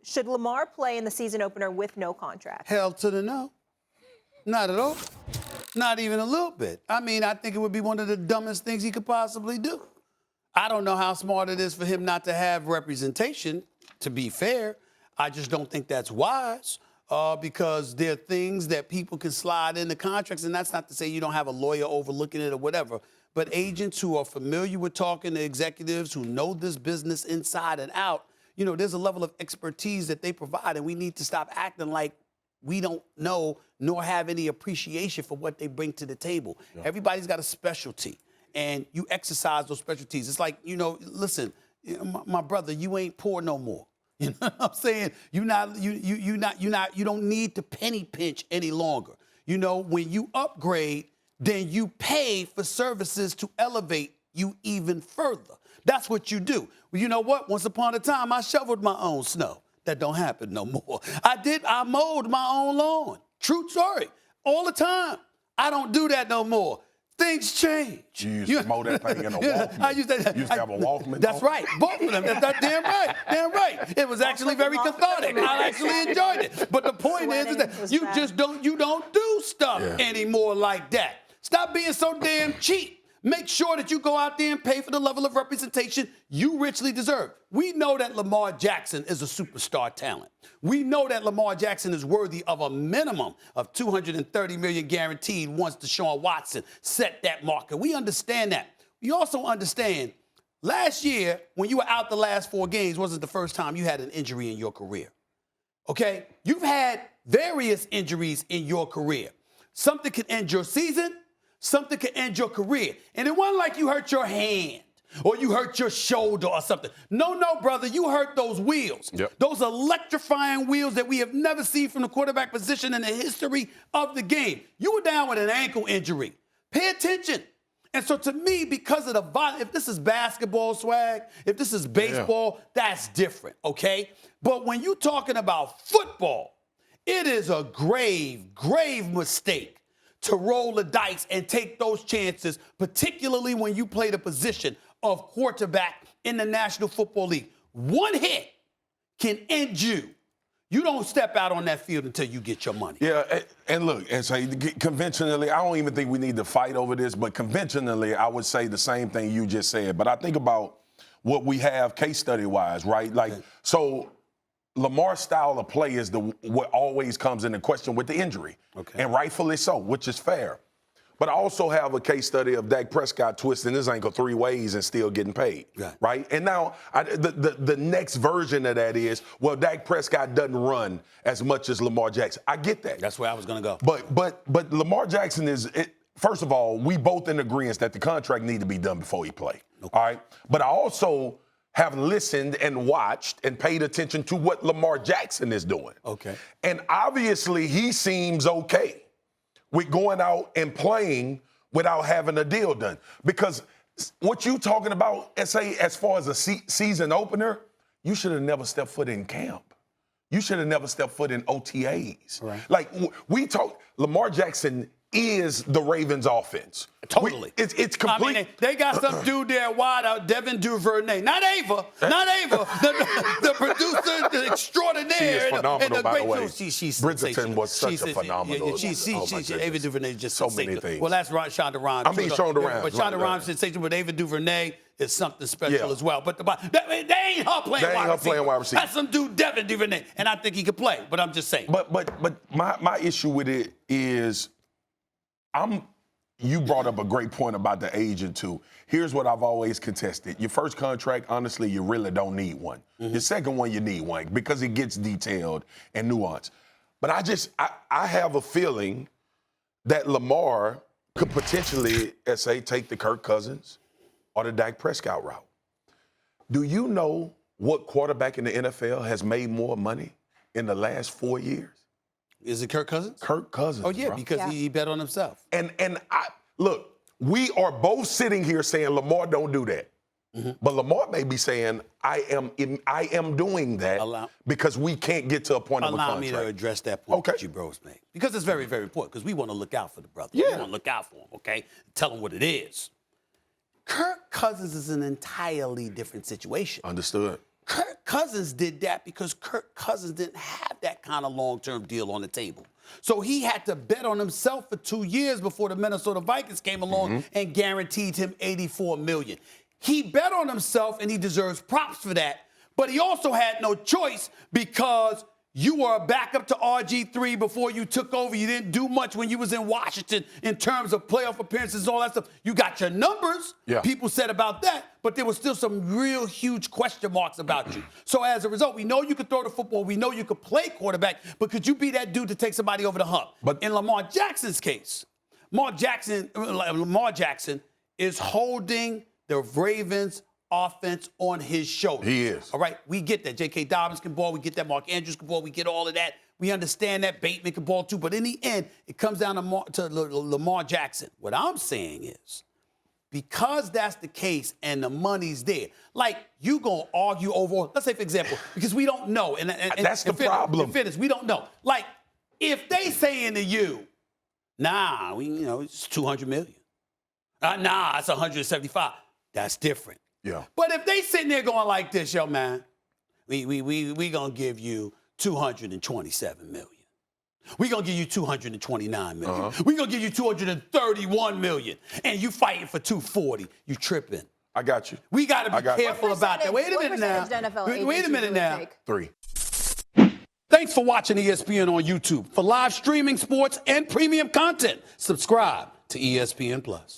Should Lamar play in the season opener with no contract? Hell to the no. Not at all. Not even a little bit. I mean, I think it would be one of the dumbest things he could possibly do. I don't know how smart it is for him not to have representation, to be fair. I just don't think that's wise because there are things that people can slide into contracts, and that's not to say you don't have a lawyer overlooking it or whatever. But agents who are familiar with talking to executives who know this business inside and out, you know, there's a level of expertise that they provide, and we need to stop acting like we don't know nor have any appreciation for what they bring to the table. Yeah. Everybody's got a specialty, and you exercise those specialties. It's like, you know, listen, my brother, you ain't poor no more. You know what I'm saying? You don't need to penny pinch any longer. You know, when you upgrade, then you pay for services to elevate you even further. That's what you do. Well, you know what? Once upon a time, I shoveled my own snow. That don't happen no more. I mowed my own lawn. True story. All the time. I don't do that no more. Things change. You used to mow that thing in a Walkman. You used to have a Walkman. That's right. Both of them. That's damn right. Damn right. It was actually very cathartic. I actually enjoyed it. But the point is that you just don't do stuff anymore like that. Stop being so damn cheap. Make sure that you go out there and pay for the level of representation you richly deserve. We know that Lamar Jackson is a superstar talent. We know that Lamar Jackson is worthy of a minimum of $230 million guaranteed once Deshaun Watson set that marker. We understand that. We also understand last year, when you were out the last 4 games, wasn't the first time you had an injury in your career. Okay? You've had various injuries in your career. Something could end your season. Something could end your career. And it wasn't like you hurt your hand or you hurt your shoulder or something. No, brother, you hurt those wheels. Yep. Those electrifying wheels that we have never seen from the quarterback position in the history of the game. You were down with an ankle injury. Pay attention. And so to me, because of the violence, if this is basketball swag, if this is baseball, that's different, okay? But when you're talking about football, it is a grave, grave mistake to roll the dice and take those chances, particularly when you play the position of quarterback in the National Football League. One hit can end you. You don't step out on that field until you get your money. Yeah, and look, and say conventionally, I don't even think we need to fight over this, but conventionally, I would say the same thing you just said. But I think about what we have case study-wise, right? Like, so Lamar's style of play is what always comes into question with the injury. Okay. And rightfully so, which is fair. But I also have a case study of Dak Prescott twisting his ankle 3 ways and still getting paid, right? And now the next version of that is, well, Dak Prescott doesn't run as much as Lamar Jackson. I get that. That's where I was going to go. But Lamar Jackson is, first of all, we both in agreement that the contract need to be done before he play, all right? But I also have listened and watched and paid attention to what Lamar Jackson is doing. Okay. And obviously he seems okay with going out and playing without having a deal done. Because what you talking about, as far as a season opener, you should have never stepped foot in camp. You should have never stepped foot in OTAs. Right. Like, we talk, Lamar Jackson is the Ravens offense. Totally. It's complete. I mean, they got some dude there wide out, Devin Duvernay. Not Ava. The producer, the extraordinaire. She is phenomenal, by the way. She's Bridgerton was such a phenomenal. Ava Duvernay is just so many things. Well, that's Shonda Rhimes. I mean, Shonda Rhimes. But Shonda Rhimes sensational, but Ava Duvernay is something special as well. But they ain't her playing wide receiver. That's some dude, Devin Duvernay. And I think he could play, but I'm just saying. But my issue with it is, you brought up a great point about the agent, too. Here's what I've always contested. Your first contract, honestly, you really don't need one. Mm-hmm. Your second one, you need one because it gets detailed and nuanced. But I have a feeling that Lamar could potentially, take the Kirk Cousins or the Dak Prescott route. Do you know what quarterback in the NFL has made more money in the last 4 years? Is it Kirk Cousins? Kirk Cousins. Oh, yeah, because he bet on himself. And look, we are both sitting here saying Lamar don't do that. Mm-hmm. But Lamar may be saying, I am doing that because we can't get to a point of a contract. Allow me to address that point that you bros made. Because it's very, very important, because we want to look out for the brother. Yeah. We want to look out for him, okay? Tell him what it is. Kirk Cousins is an entirely different situation. Understood. Kirk Cousins did that because Kirk Cousins didn't have that kind of long-term deal on the table. So he had to bet on himself for 2 years before the Minnesota Vikings came along and guaranteed him $84 million. He bet on himself, and he deserves props for that. But he also had no choice because you were a backup to RG3 before you took over. You didn't do much when you was in Washington in terms of playoff appearances and all that stuff. You got your numbers, people said about that, but there was still some real huge question marks about you. So as a result, we know you could throw the football. We know you could play quarterback, but could you be that dude to take somebody over the hump? But in Lamar Jackson's case, Lamar Jackson is holding the Ravens offense on his shoulder. He is. All right, we get that. J.K. Dobbins can ball. We get that. Mark Andrews can ball. We get all of that. We understand that. Bateman can ball too. But in the end, it comes down to Lamar Jackson. What I'm saying is, because that's the case and the money's there, like you gonna argue over, let's say for example, because we don't know. And that's the problem. We don't know. Like, if they saying to you, nah, it's $200 million. Nah, it's $175. That's different. Yeah. But if they sitting there going like this, yo, man, we gonna give you $227 million. We gonna give you $229 million. We gonna give you $231 million. And you fighting for $240. You tripping. I got you. We gotta be careful about that. Wait a minute now. 3. Thanks for watching ESPN on YouTube. For live streaming sports and premium content, subscribe to ESPN Plus.